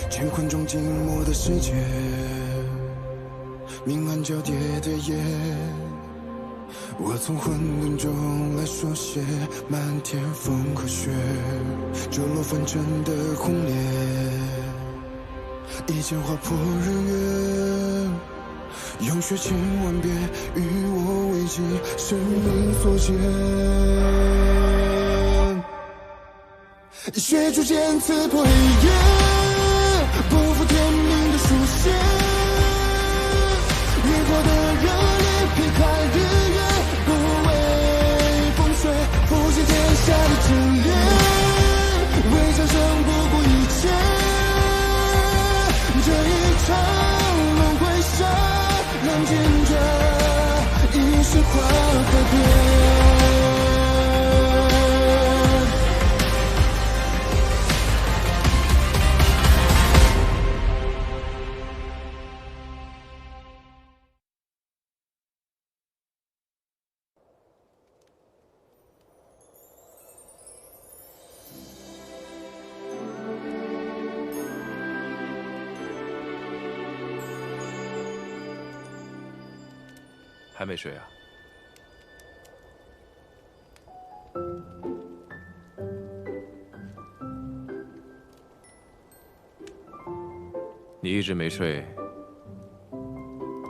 乾坤中静默的世界，明暗交叠的夜，我从混沌中来书写漫天风和雪，坠落纷争的轰烈，一剑划破日月，用血千万遍与我为尽生命所见，血逐渐刺破黑夜，不负天命的书写，越过的热烈劈开日月，不畏风雪，复兴天下的真烈，为长生不顾一切，这一场轮回杀，让见证一世化改变。还没睡啊？你一直没睡，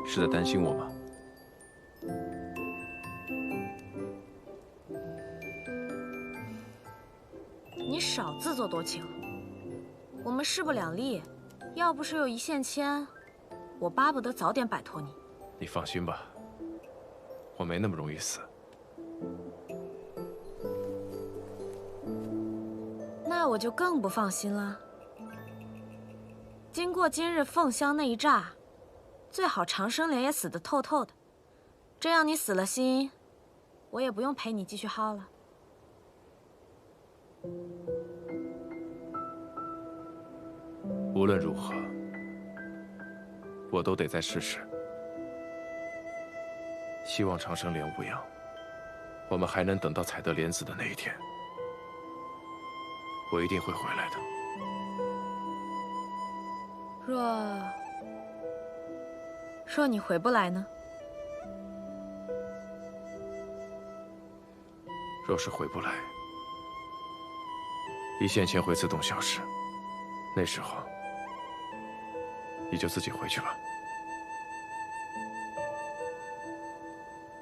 是在担心我吗？你少自作多情。我们势不两立，要不是有一线牵，我巴不得早点摆脱你。你放心吧。我没那么容易死。那我就更不放心了。经过今日凤香那一炸，最好长生莲也死得透透的，这样你死了心，我也不用陪你继续耗了。无论如何，我都得再试试。希望长生莲无恙，我们还能等到采得莲子的那一天。我一定会回来的。若你回不来呢？若是回不来，一线牵会自动消失，那时候你就自己回去吧。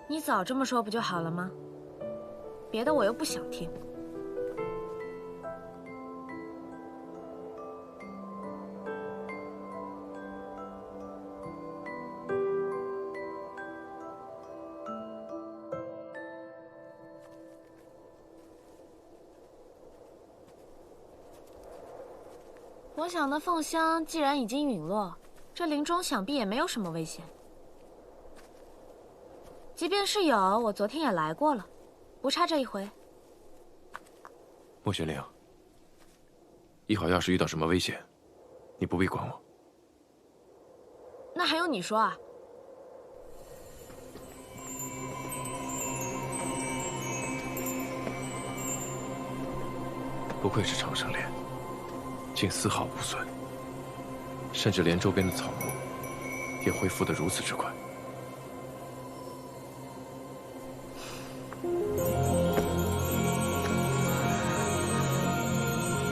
你早这么说不就好了吗？别的我又不想听。我想那凤香既然已经陨落，这林中想必也没有什么危险。即便是有，我昨天也来过了，不差这一回。莫玄灵，一会儿要是遇到什么危险，你不必管我。那还用你说啊？不愧是长生莲，竟丝毫无损，甚至连周边的草木也恢复得如此之快。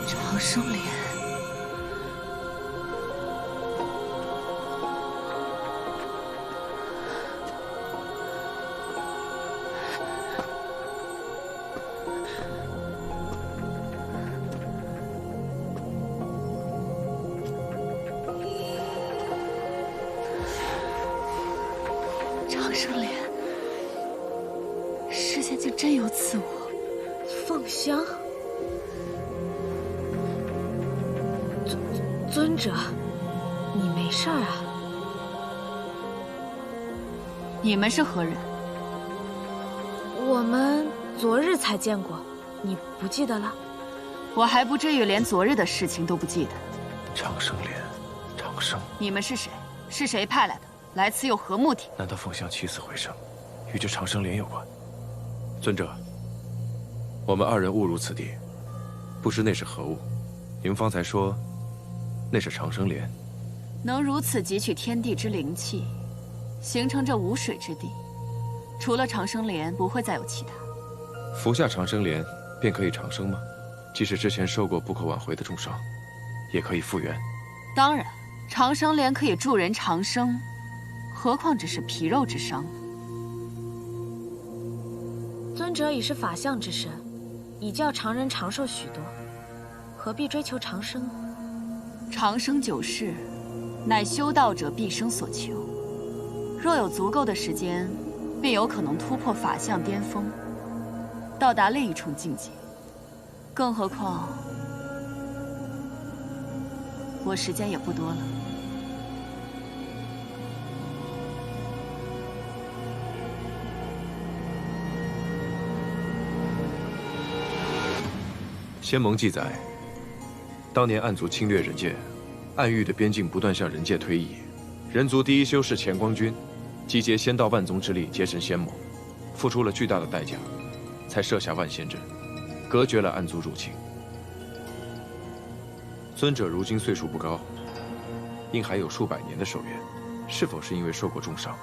长生莲，长生莲，世间竟真有此物。凤香。尊者，你没事儿啊？你们是何人？我们昨日才见过，你不记得了？我还不至于连昨日的事情都不记得。长生莲，长生，你们是谁？是谁派来的？来此有何目的？难道凤香起死回生，与这长生莲有关？尊者，我们二人误入此地，不知那是何物。您方才说那是长生莲。能如此汲取天地之灵气，形成这无水之地，除了长生莲，不会再有其他。服下长生莲，便可以长生吗？即使之前受过不可挽回的重伤，也可以复原。当然，长生莲可以助人长生，何况只是皮肉之伤呢？尊者已是法相之身，已教常人长寿许多，何必追求长生呢？长生久视，乃修道者毕生所求。若有足够的时间，便有可能突破法相巅峰，到达另一重境界。更何况，我时间也不多了。仙盟记载，当年暗族侵略人界，暗域的边境不断向人界推移。人族第一修士乾光君，集结仙道万宗之力，结成仙盟，付出了巨大的代价，才设下万仙阵，隔绝了暗族入侵。尊者如今岁数不高，应还有数百年的寿元，是否是因为受过重伤，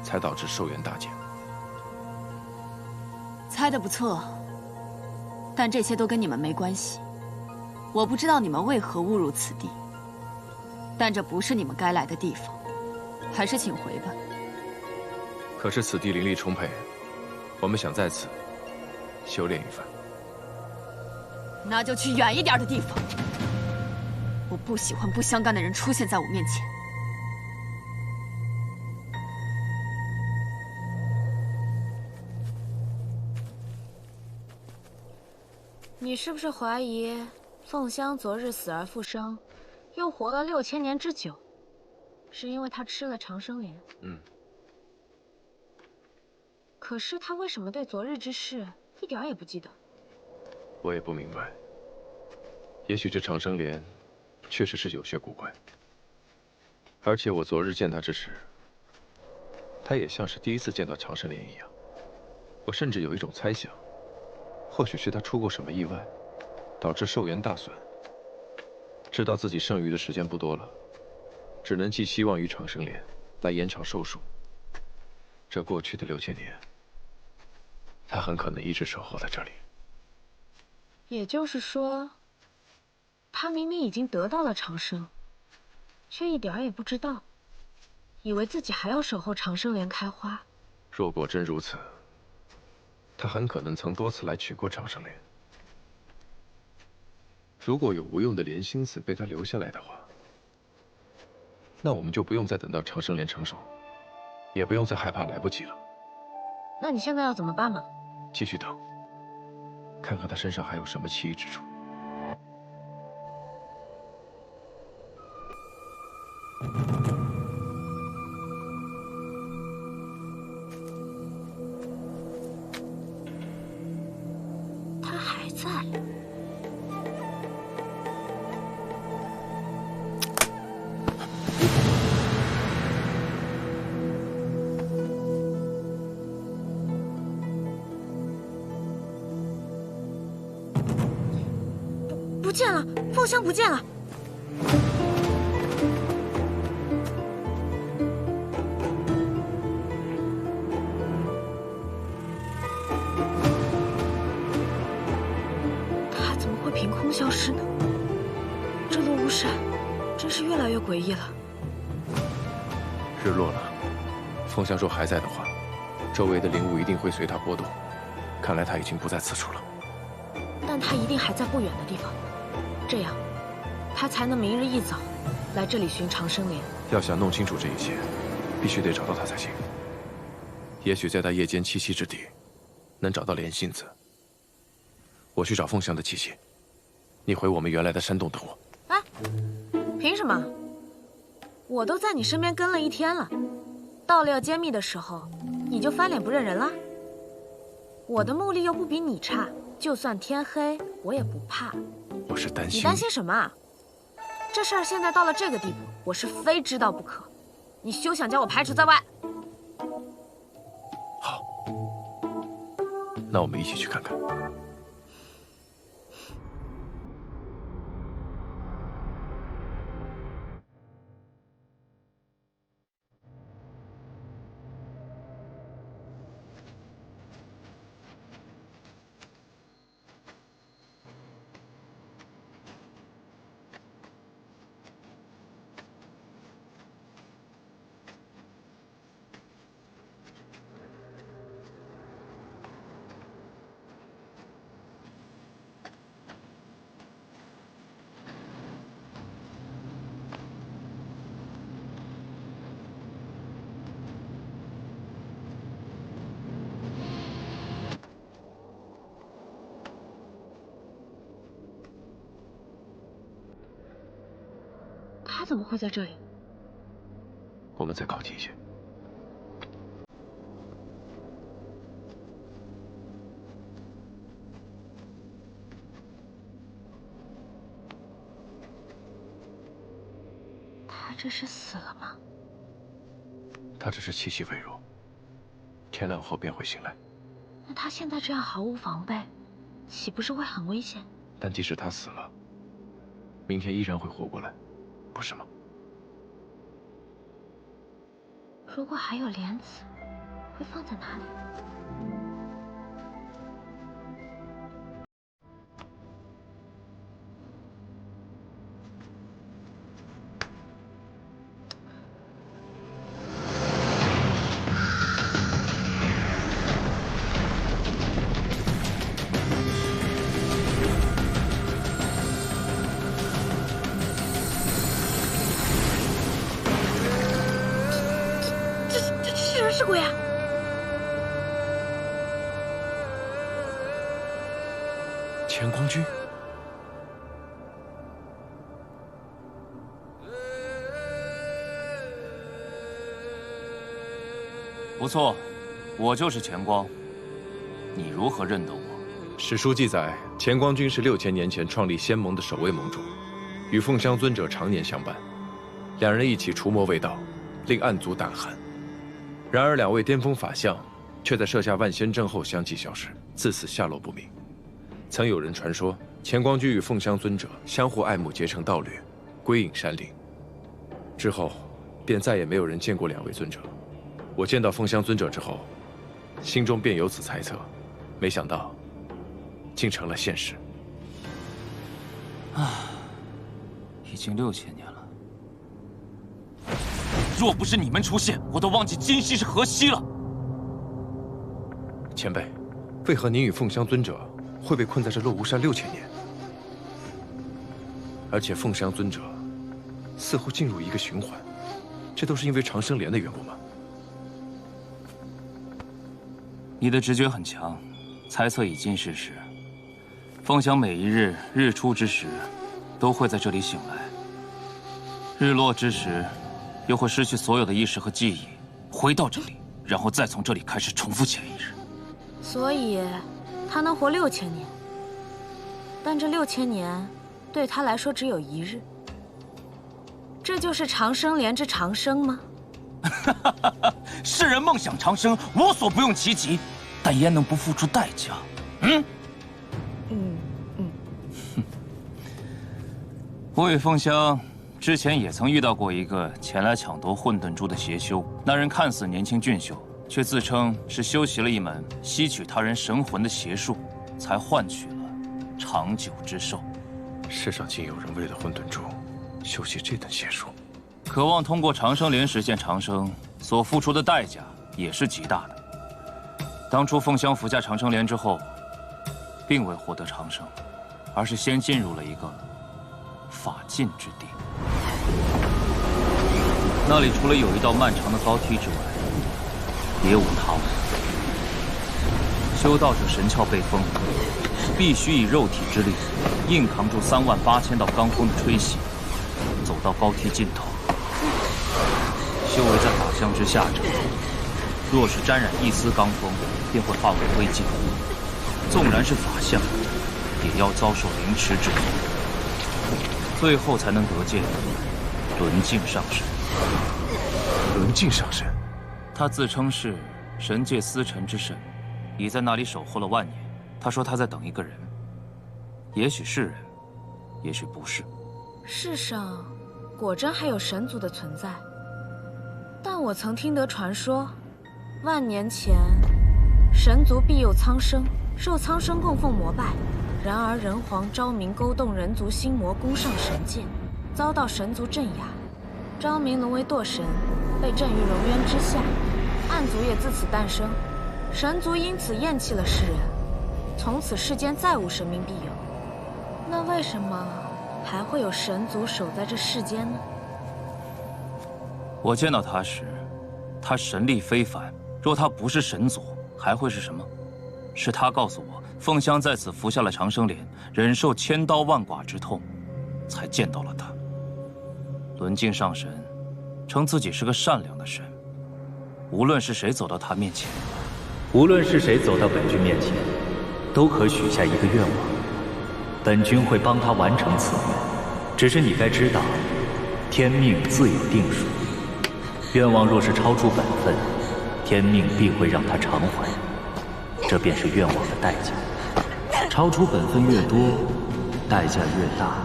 才导致寿元大减？猜得不错，但这些都跟你们没关系。我不知道你们为何误入此地，但这不是你们该来的地方，还是请回吧。可是此地灵力充沛，我们想在此修炼一番。那就去远一点的地方。我不喜欢不相干的人出现在我面前。你是不是怀疑凤香昨日死而复生，又活了6000年之久，是因为她吃了长生莲？可是她为什么对昨日之事一点也不记得？我也不明白。也许这长生莲确实是有些古怪，而且我昨日见他之时，他也像是第一次见到长生莲一样。我甚至有一种猜想，或许是他出过什么意外，导致寿元大损，知道自己剩余的时间不多了，只能寄希望于长生莲来延长寿数。这过去的6000年，他很可能一直守候在这里。也就是说，他明明已经得到了长生，却一点也不知道，以为自己还要守候长生莲开花。若果真如此，他很可能曾多次来取过长生莲。如果有无用的莲心思被他留下来的话，那我们就不用再等到长生莲成熟，也不用再害怕来不及了。那你现在要怎么办嘛？继续等，看看他身上还有什么奇异之处。他还在。不见了，凤香不见了。他怎么会凭空消失呢？这座巫山真是越来越诡异了。日落了，凤香若还在的话，周围的灵物一定会随他波动。看来他已经不在此处了。但他一定还在不远的地方，这样，他才能明日一早来这里寻长生莲。要想弄清楚这一切，必须得找到他才行。也许在他夜间栖息之地，能找到莲心子。我去找凤香的气息，你回我们原来的山洞等我。哎，凭什么？我都在你身边跟了1天了，到了要揭秘的时候，你就翻脸不认人了？我的目力又不比你差，就算天黑，我也不怕。我是担心。你担心什么啊？这事儿现在到了这个地步，我是非知道不可。你休想将我排除在外。好，那我们一起去看看。他怎么会在这里？我们再靠近一些。他这是死了吗？他只是气息微弱，天亮后便会醒来。那他现在这样毫无防备，岂不是会很危险？但即使他死了，明天依然会活过来，不是吗？如果还有莲子，会放在哪里？是人是鬼啊！乾光君，不错，我就是乾光。你如何认得我？史书记载，乾光君是6000年前创立仙盟的首位盟主，与凤香尊者常年相伴，两人一起除魔卫道，令暗族胆寒。然而两位巅峰法相却在设下万仙阵后相继消失，自此下落不明。曾有人传说，乾光君与凤香尊者相互爱慕，结成道侣，归隐山林。之后，便再也没有人见过两位尊者。我见到凤香尊者之后，心中便有此猜测，没想到，竟成了现实。已经6000年了。若不是你们出现，我都忘记今夕是何夕了。前辈，为何您与凤香尊者会被困在这落无山6000年？而且凤香尊者似乎进入一个循环，这都是因为长生莲的缘故吗？你的直觉很强，猜测已经是实。凤香每一日日出之时，都会在这里醒来；日落之时，又会失去所有的意识和记忆，回到这里，然后再从这里开始重复前一日。所以，他能活6000年。但这6000年，对他来说只有1日。这就是长生莲之长生吗？世人梦想长生，我所不用其极，但焉能不付出代价？我与凤香之前也曾遇到过一个前来抢夺混沌珠的邪修，那人看似年轻俊秀，却自称是修习了一门吸取他人神魂的邪术，才换取了长久之寿。世上竟有人为了混沌珠修习这等邪术，渴望通过长生莲实现长生，所付出的代价也是极大的。当初凤香服下长生莲之后，并未获得长生，而是先进入了一个法禁之地。那里除了有一道漫长的高梯之外，别无他物。修道者神窍被封，必须以肉体之力硬扛住38000道罡风的吹袭，走到高梯尽头。修为在法相之下者，若是沾染一丝罡风，便会化为灰烬。纵然是法相，也要遭受凌迟之苦，最后才能得见轮境上神。轮境上神，他自称是神界司晨之神，已在那里守候了万年。他说他在等一个人，也许是人，也许不是。世上果真还有神族的存在，但我曾听得传说，万年前神族庇佑苍生，受苍生供奉膜拜。然而人皇昭明勾动人族心魔，攻上神界，遭到神族镇压。昭明沦为堕神，被镇于龙渊之下。暗族也自此诞生，神族因此厌弃了世人，从此世间再无神明庇佑。那为什么还会有神族守在这世间呢？我见到他时，他神力非凡。若他不是神族，还会是什么？是他告诉我，凤香在此服下了长生莲，忍受千刀万剐之痛，才见到了他。轮镜上神称自己是个善良的神，无论是谁走到他面前，无论是谁走到本君面前，都可许下一个愿望，本君会帮他完成此愿。只是你该知道，天命自有定数，愿望若是超出本分，天命必会让他偿还，这便是愿望的代价。超出本分越多，代价越大，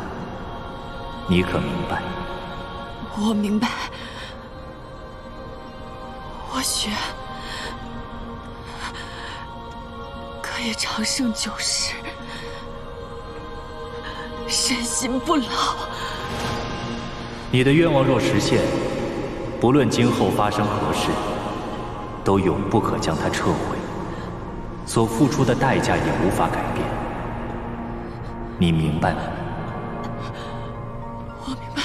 你可明白？我明白。我许可以长生久世，身心不老。你的愿望若实现，不论今后发生何事，都永不可将它撤回，所付出的代价也无法改变。你明白吗？我明白。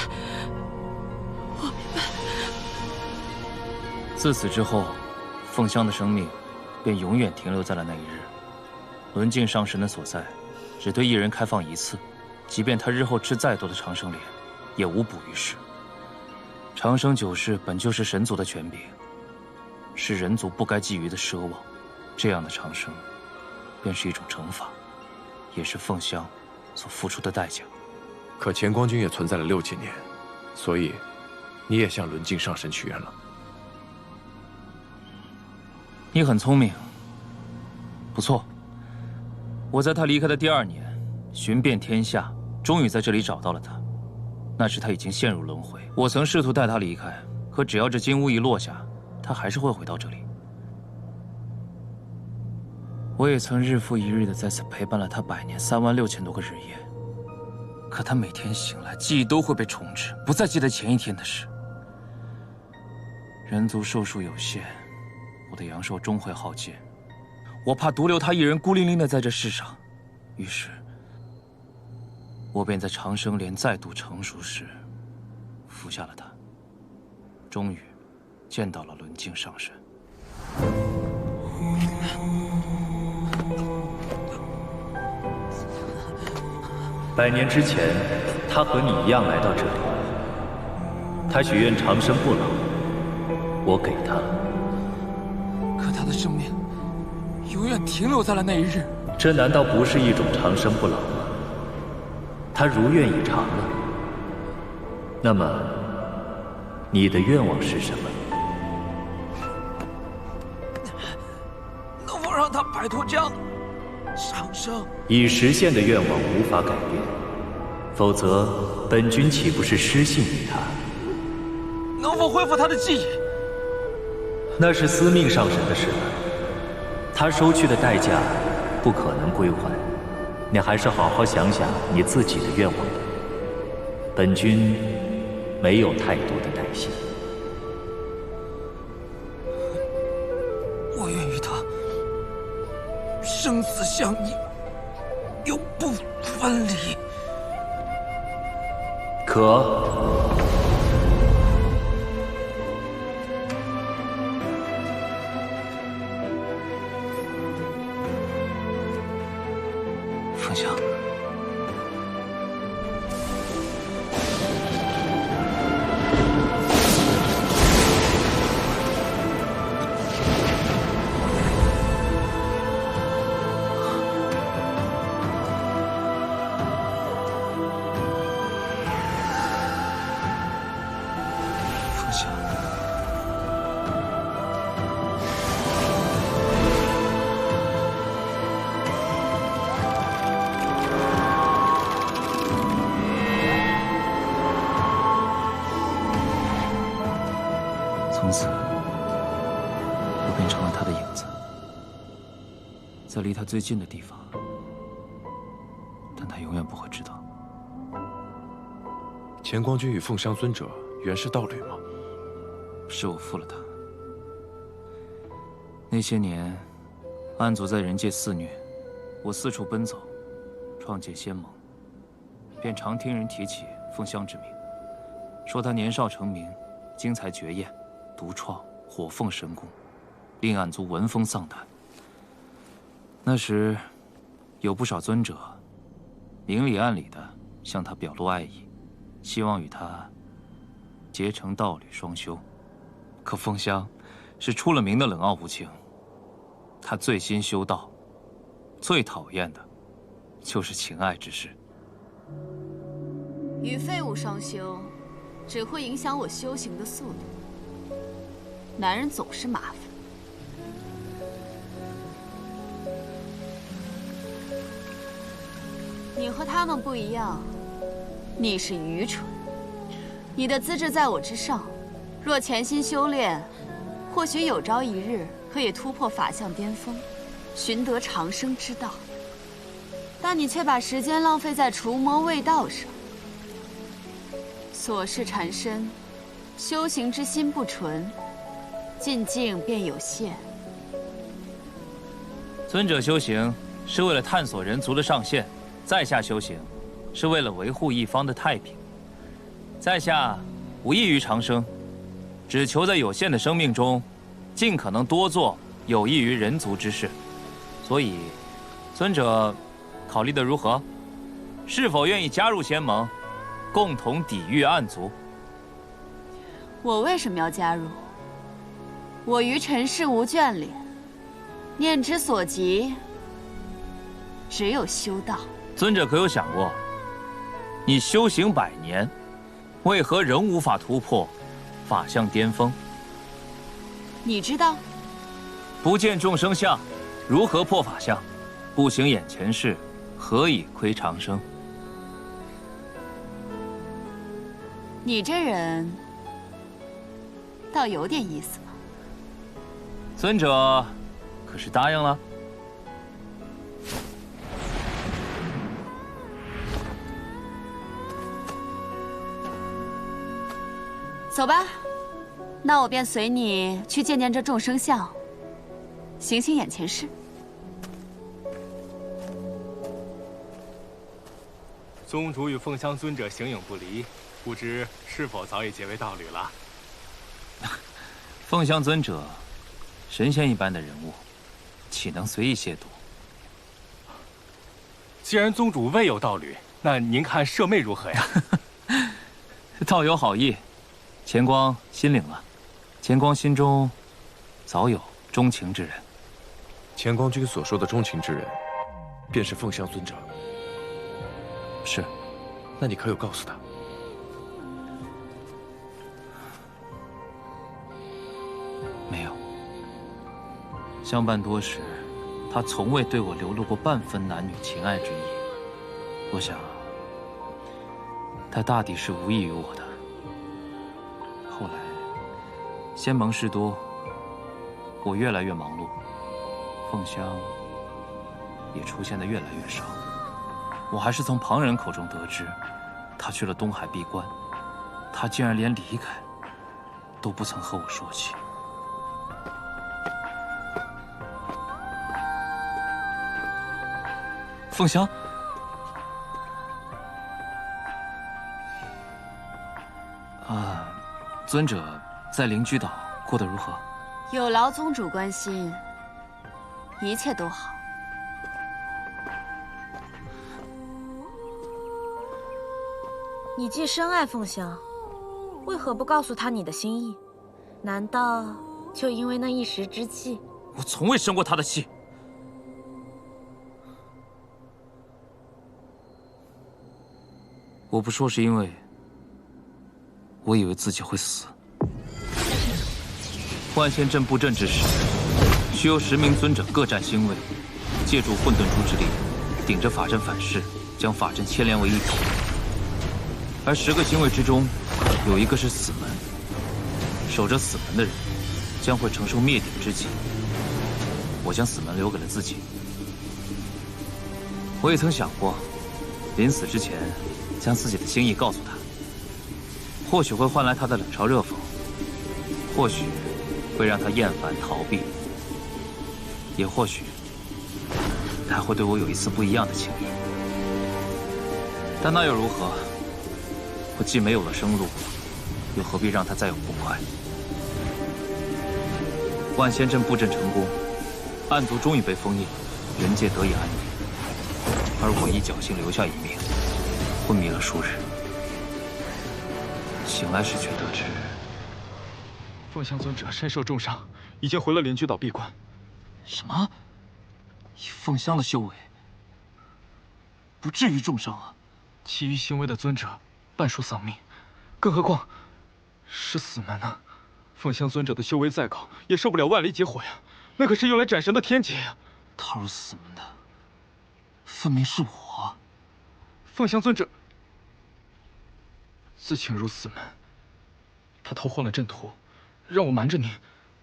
自此之后，凤香的生命便永远停留在了那一日。轮镜上神的所在，只对一人开放一次，即便他日后吃再多的长生莲，也无补于事。长生久世本就是神族的权柄，是人族不该觊觎的奢望。这样的长生，便是一种惩罚，也是凤香所付出的代价。可乾光君也存在了6几年，所以你也向轮镜上神许愿了。你很聪明，不错。我在他离开的第2年，寻遍天下，终于在这里找到了他。那时他已经陷入轮回，我曾试图带他离开，可只要这金乌一落下，他还是会回到这里。我也曾日复一日的在此陪伴了他100年36000多个日夜，可他每天醒来，记忆都会被重置，不再记得前一天的事。人族寿数有限，我的阳寿终会耗尽，我怕独留他一人孤零零的在这世上，于是，我便在长生莲再度成熟时，服下了它，终于见到了轮镜上神。100年之前，他和你一样来到这里，他许愿长生不老，我给他。可他的生命永远停留在了那一日。这难道不是一种长生不老吗？他如愿以偿了。那么，你的愿望是什么？能否让他摆脱这样的长生？已实现的愿望无法改变，否则本君岂不是失信于他？能否恢复他的记忆？那是司命上神的事了，他收去的代价不可能归还，你还是好好想想你自己的愿望吧。本君没有太多的耐心。我愿与他生死相依，永不分离。可。凤香，凤香。从此，我变成了他的影子，在离他最近的地方，但他永远不会知道。乾光君与凤香尊者原是道侣吗？是我负了他。那些年，暗族在人界肆虐，我四处奔走，创建仙盟，便常听人提起凤香之名，说他年少成名，精才绝艳，独创火凤神功，令暗族闻风丧胆。那时，有不少尊者明里暗里的向他表露爱意，希望与他结成道侣双修。可凤香是出了名的冷傲无情，她醉心修道，最讨厌的就是情爱之事。与废物双修，只会影响我修行的速度。男人总是麻烦。你和他们不一样，你是愚蠢。你的资质在我之上，若潜心修炼，或许有朝一日可以突破法相巅峰，寻得长生之道。但你却把时间浪费在除魔卫道上，琐事缠身，修行之心不纯，进境便有限。尊者修行是为了探索人族的上限，在下修行是为了维护一方的太平。在下无异于长生，只求在有限的生命中，尽可能多做有益于人族之事。所以，尊者考虑的如何？是否愿意加入仙盟，共同抵御暗族？我为什么要加入？我于尘世无眷恋，念之所及，只有修道。尊者可有想过，你修行100年，为何仍无法突破法相巅峰？你知道？不见众生相，如何破法相？不行眼前事，何以窥长生？你这人倒有点意思嘛。尊者可是答应了？走吧，那我便随你去见见这众生相，行行眼前事。宗主与凤香尊者形影不离，不知是否早已结为道侣了？凤香尊者，神仙一般的人物，岂能随意亵渎？既然宗主未有道侣，那您看舍妹如何呀？道有好意，钱光心领了。钱光心中早有钟情之人。钱光君所说的钟情之人，便是凤香尊者。是，那你可有告诉他？没有。相伴多时，他从未对我流露过半分男女情爱之意。我想，他大抵是无意于我的。后来，仙盟事多，我越来越忙碌，凤香也出现的越来越少。我还是从旁人口中得知，他去了东海闭关。他竟然连离开都不曾和我说起。凤香，尊者在灵居岛过得如何？有劳宗主关心，一切都好。你既深爱凤香，为何不告诉她你的心意？难道就因为那一时之气？我从未生过他的气。我不说是因为我以为自己会死。万仙阵布阵之时，需由10名尊者各占星位，借助混沌珠之力，顶着法阵反噬，将法阵牵连为一体。而10个星位之中，有一个是死门，守着死门的人将会承受灭顶之击。我将死门留给了自己。我也曾想过，临死之前将自己的心意告诉他，或许会换来他的冷嘲热讽，或许会让他厌烦逃避，也或许他会对我有一丝不一样的情谊。但那又如何？我既没有了生路，又何必让他再有不快？万仙阵布阵成功，暗族终于被封印，人界得以安宁，而我亦侥幸留下一命，昏迷了数日。醒来时却得知，凤香尊者身受重伤，已经回了灵居岛闭关。什么？以凤香的修为，不至于重伤啊！其余行为的尊者，半数丧命，更何况是死门呢？凤香尊者的修为再高，也受不了万里劫火呀！那可是用来斩神的天劫呀！踏入死门的，分明是我。凤香尊者自请入死门，他逃荒了阵图，让我瞒着你。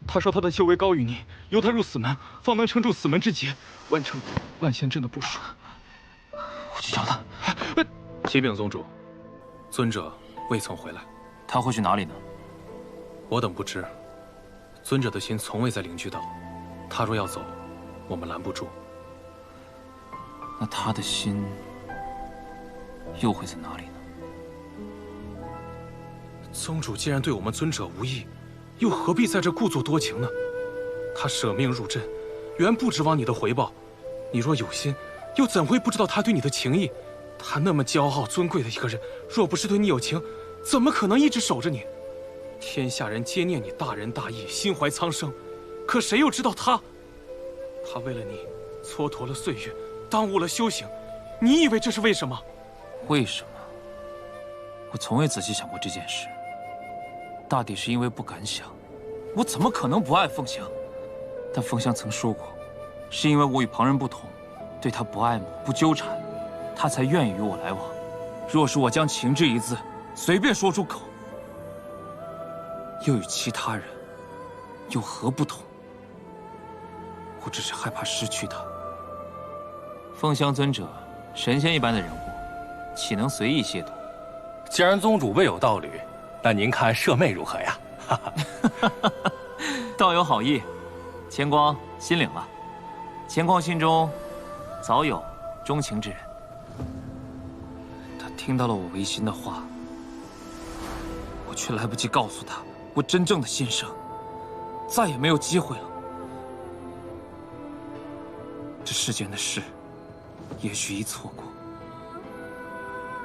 他说他的修为高于你，由他入死门，方能撑住死门之劫，完成万仙阵的部署。我去找他。启禀宗主，尊者未曾回来。他会去哪里呢？我等不知。尊者的心从未在灵居岛，他若要走，我们拦不住。那他的心又会在哪里呢？宗主既然对我们尊者无益，又何必在这故作多情呢？他舍命入阵，原不指望你的回报。你若有心，又怎会不知道他对你的情谊？他那么骄傲尊贵的一个人，若不是对你有情，怎么可能一直守着你？天下人皆念你大仁大义，心怀苍生，可谁又知道他为了你蹉跎了岁月，耽误了修行。你以为这是为什么？为什么？我从未仔细想过这件事。大抵是因为不敢想，我怎么可能不爱凤香？但凤香曾说过，是因为我与旁人不同，对她不爱慕、不纠缠，她才愿意与我来往。若是我将情这一字随便说出口，又与其他人有何不同？我只是害怕失去她。凤香尊者，神仙一般的人物，岂能随意亵渎？既然宗主未有道侣，那您看舍妹如何呀？道有好意，钱光心领了。钱光心中早有钟情之人。他听到了我违心的话，我却来不及告诉他我真正的心声，再也没有机会了。这世间的事，也许一错过，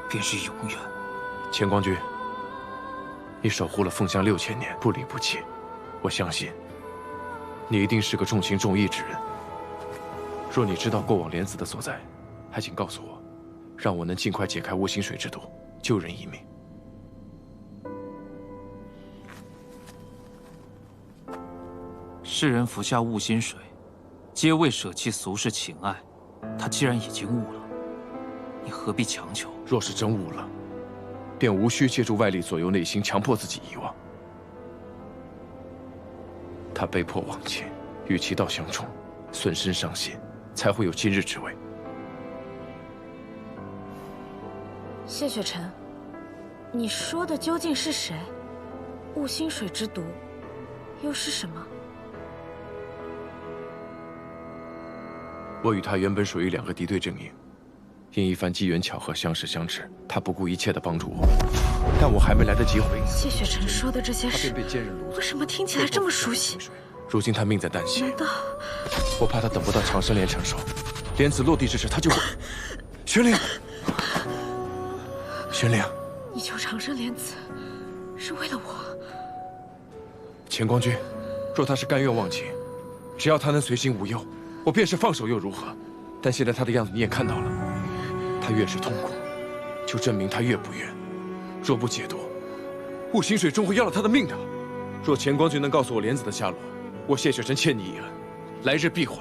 便是永远。钱光君，你守护了凤香6000年，不离不弃，我相信你一定是个重情重义之人。若你知道过往莲子的所在，还请告诉我，让我能尽快解开无心水之毒，救人一命。世人服下悟心水，皆为舍弃俗世情爱。他既然已经悟了，你何必强求？若是真悟了，便无需借助外力左右内心，强迫自己遗忘。他被迫忘情，与其道相冲，损身伤心，才会有今日之危。谢雪晨，你说的究竟是谁？悟心水之毒，又是什么？我与他原本属于2个敌对阵营，因一番机缘巧合相识相知，他不顾一切地帮助我，但我还没来得及回应，谢雪晨说的这些他事，便被奸人掳走。为什么听起来这么熟悉？如今他命在旦夕，难道我怕他等不到长生莲成熟，莲子落地之时，他就会……玄灵，玄灵，你救长生莲子是为了我？钱光君，若他是甘愿忘情，只要他能随心无忧，我便是放手又如何？但现在他的样子你也看到了，他越是痛苦，就证明他越不愿。若不解脱，悟心水终会要了他的命的。若钱光君能告诉我莲子的下落，我谢雪晨欠你一恩，来日必还。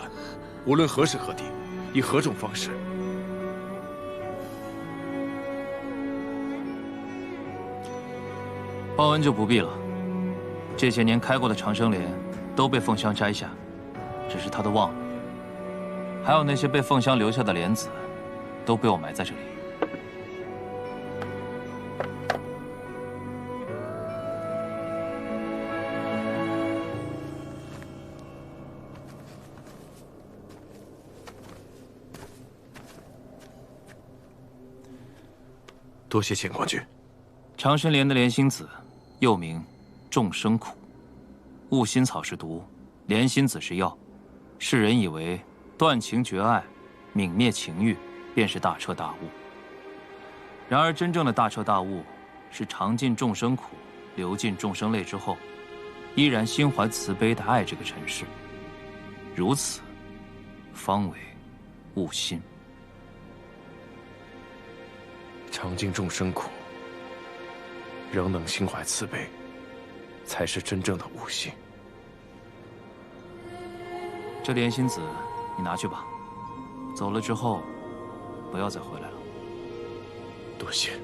无论何时何地，以何种方式。报恩就不必了。这些年开过的长生莲都被凤香摘下，只是她都忘了。还有那些被凤香留下的莲子，都被我埋在这里。多谢钱光君。长生莲的莲心子，又名众生苦。悟心草是毒，莲心子是药。世人以为断情绝爱、泯灭情欲，便是大彻大悟。然而真正的大彻大悟，是尝尽众生苦，流尽众生泪之后，依然心怀慈悲地爱这个尘世。如此，方为悟心。尝尽众生苦，仍能心怀慈悲，才是真正的悟性。这莲心子，你拿去吧。走了之后，不要再回来了。多谢。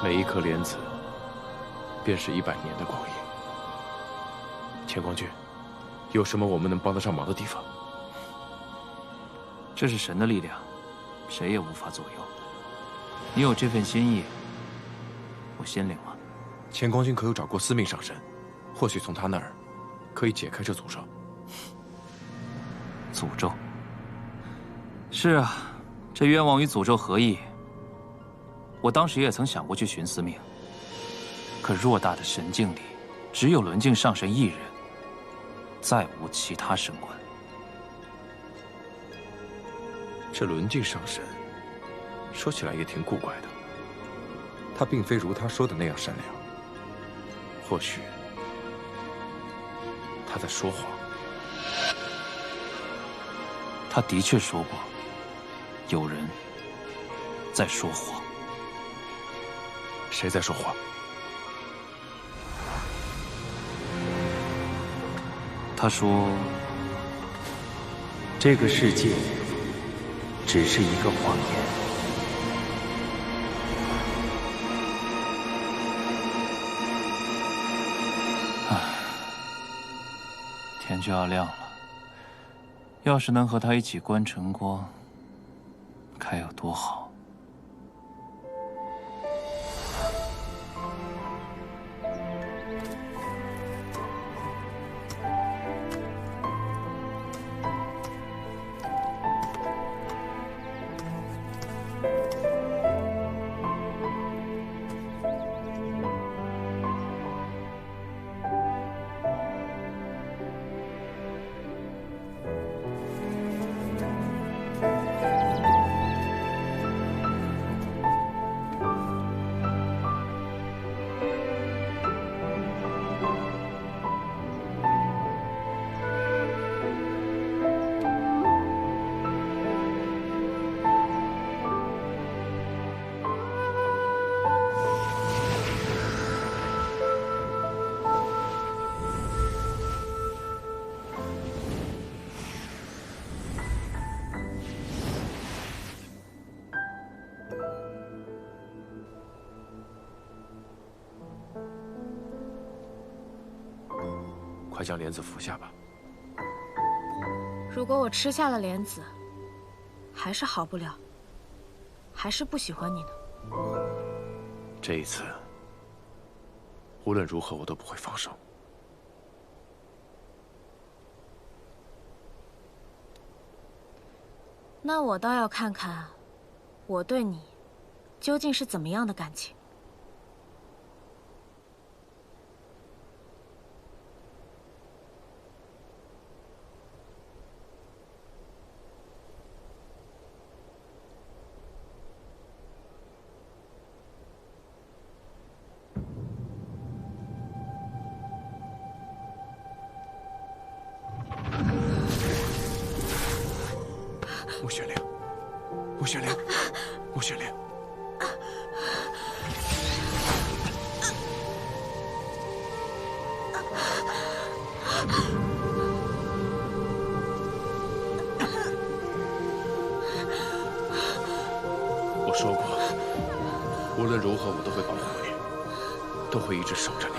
每一颗莲子，便是100年的光阴。乾光君，有什么我们能帮得上忙的地方？这是神的力量，谁也无法左右。你有这份心意，我心领了。乾光君可有找过司命上神？或许从他那儿可以解开这诅咒。诅咒？是啊，这冤枉与诅咒何异？我当时也曾想过去寻司命，可偌大的神境里，只有轮镜上神一人，再无其他神官。这轮镜上神，说起来也挺古怪的。他并非如他说的那样善良，或许他在说谎。他的确说过，有人在说谎。谁在说谎？他说，这个世界只是一个谎言。天就要亮了，要是能和他一起观晨光，该有多好。快将莲子服下吧。如果我吃下了莲子，还是好不了，还是不喜欢你呢。这一次，无论如何我都不会放手。那我倒要看看，我对你究竟是怎么样的感情。穆雪玲，穆雪玲，穆雪玲。我说过，无论如何我都会保护你，都会一直守着你。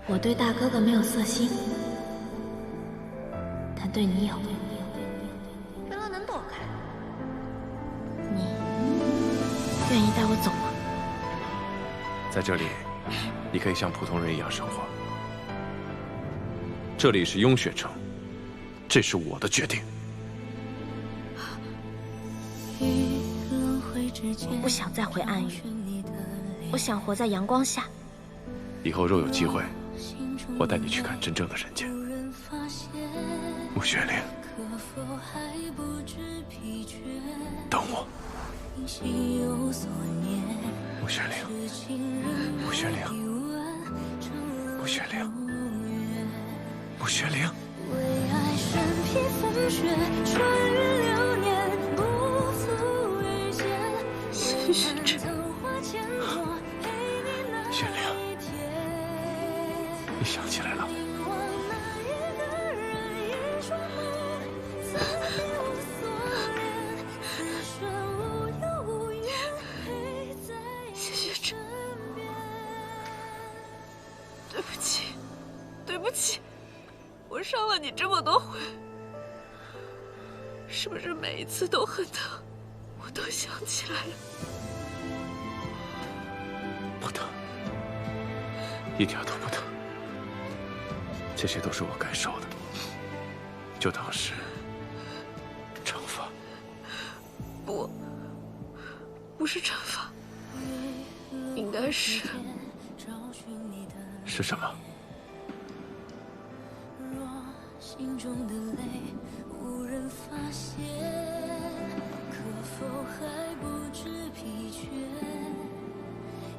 我对大哥哥没有色心，但对你有。原来能躲开。你愿意带我走吗？在这里，你可以像普通人一样生活。这里是雍雪城，这是我的决定。我不想再回暗域，我想活在阳光下。以后若有机会，我带你去看真正的人间。穆雪莲，等我。穆雪莲，穆雪莲，穆雪莲，穆雪莲。为爱身披风雪，穿越流年，不负遇见。谢雪芝，雪莲，你想起来了？谢雪芝，对不起，对不起，我伤了你这么多回，是不是每一次都很疼？我都想起来了。不疼，一点都不疼。这些都是我该受的，就当是惩罚。不，不是惩罚，应该是什么？心中的泪无人发现，可否还不知疲倦？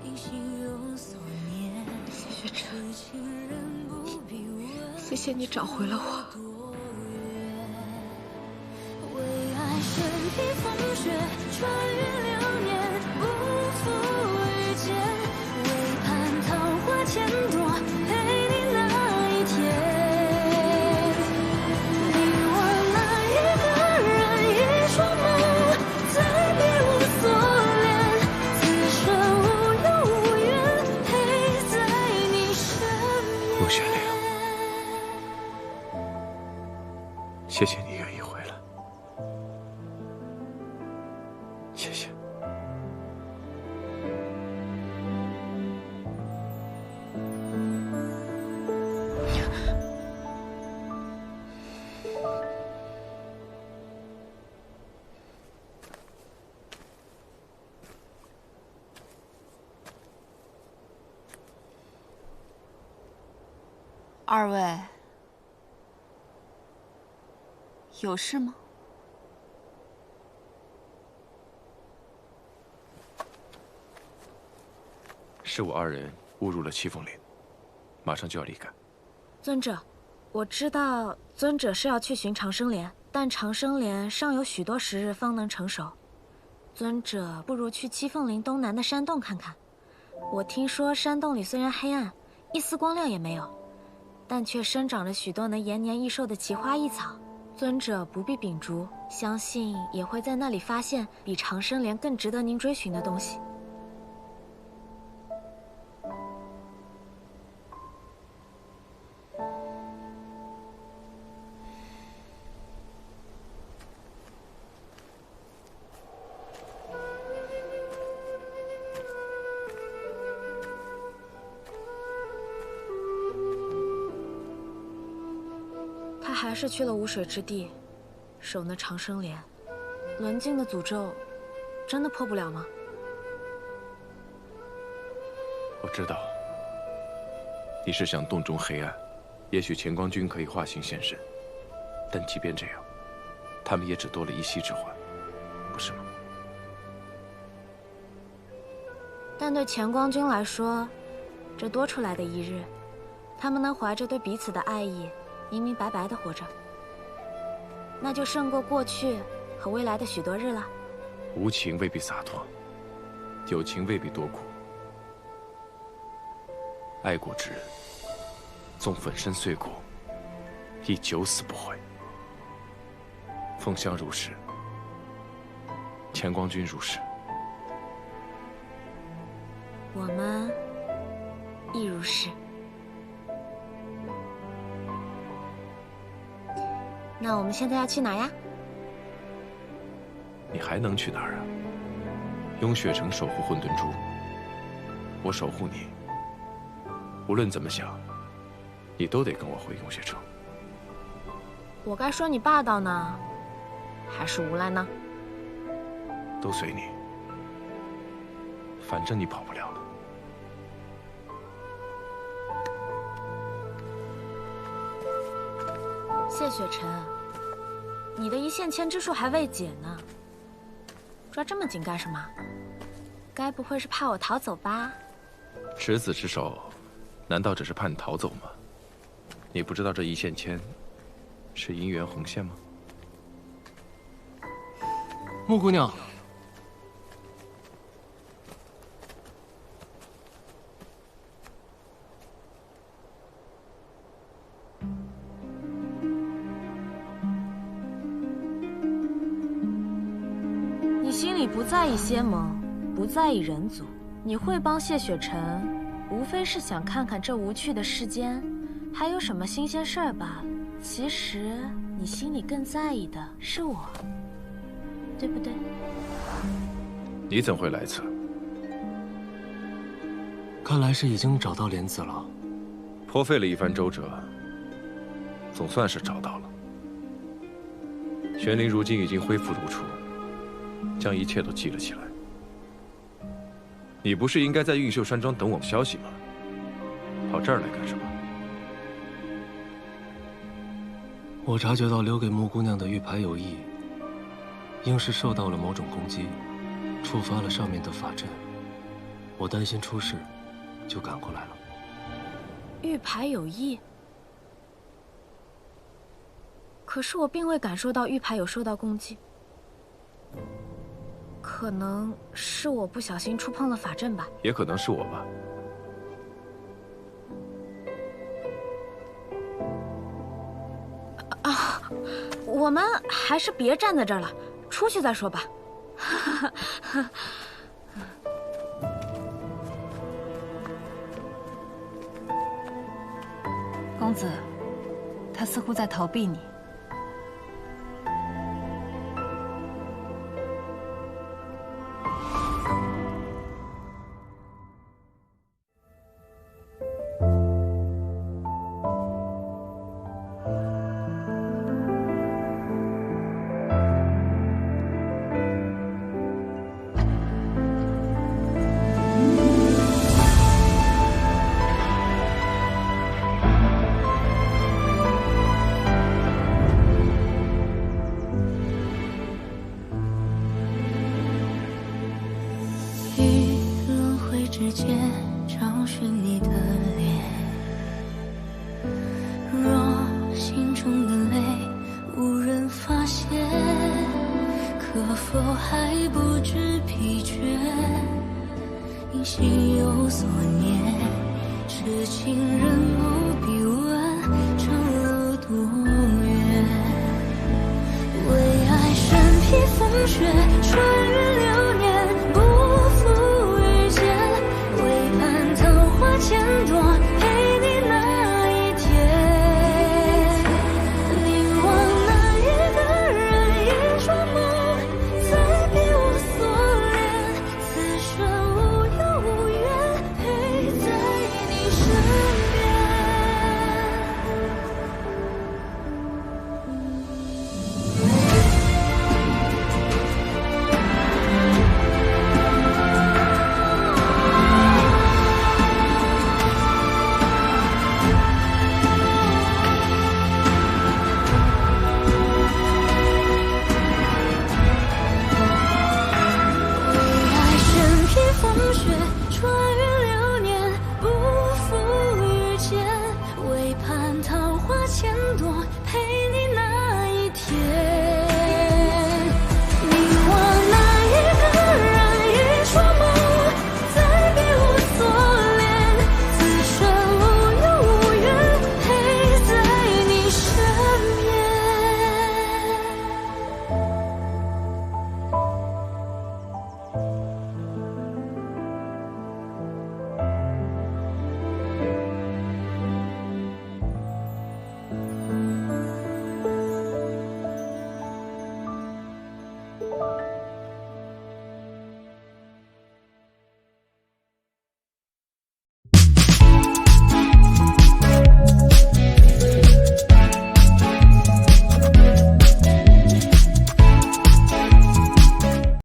因心有所念，谢雪芝，痴情人不必问。谢谢你找回了我。为爱身披风雪，穿越流年，不负遇见。为盼桃花千朵，陪你那一天。穆雪莲，谢谢你愿意回来，谢谢。二位有事吗？是我二人误入了七凤岭，马上就要离开。尊者，我知道尊者是要去寻长生莲，但长生莲尚有许多时日方能成熟。尊者不如去七凤岭东南的山洞看看。我听说山洞里虽然黑暗，一丝光亮也没有，但却生长着许多能延年益寿的奇花异草。尊者不必秉烛，相信也会在那里发现比长生莲更值得您追寻的东西。他还是去了无水之地，守那长生莲。轮镜的诅咒，真的破不了吗？我知道，你是想洞中黑暗，也许乾光君可以化形现身，但即便这样，他们也只多了一息之欢，不是吗？但对乾光君来说，这多出来的一日，他们能怀着对彼此的爱意，明明白白的活着，那就胜过过去和未来的许多日了。无情未必洒脱，有情未必多苦。爱过之人，纵粉身碎骨，亦九死不悔。凤香如是，乾光君如是，我们亦如是。那我们现在要去哪呀？你还能去哪儿啊？雍雪城守护混沌珠，我守护你。无论怎么想，你都得跟我回雍雪城。我该说你霸道呢，还是无赖呢？都随你，反正你跑不了了。谢雪晨，你的一线牵之术还未解呢，抓这么紧干什么？该不会是怕我逃走吧？执子之手，难道只是怕你逃走吗？你不知道这一线牵是姻缘红线吗？穆姑娘，你心里不在意仙盟，不在意人族，你会帮谢雪晨，无非是想看看这无趣的世间还有什么新鲜事儿罢了。其实你心里更在意的是我，对不对？你怎会来此？看来是已经找到莲子了。颇费了一番周折，总算是找到了。玄灵如今已经恢复如初，将一切都记了起来。你不是应该在运秀山庄等我们消息吗？跑这儿来干什么？我察觉到留给穆姑娘的玉牌有异，应是受到了某种攻击，触发了上面的法阵。我担心出事，就赶过来了。玉牌有异，可是我并未感受到玉牌有受到攻击，可能是我不小心触碰了法阵吧，也可能是我吧。我们还是别站在这儿了，出去再说吧。公子，他似乎在逃避你。之间找寻你的脸，若心中的泪无人发现，可否还不知疲倦？因心有所念，痴情人不必问长路多远，为爱身披风雪。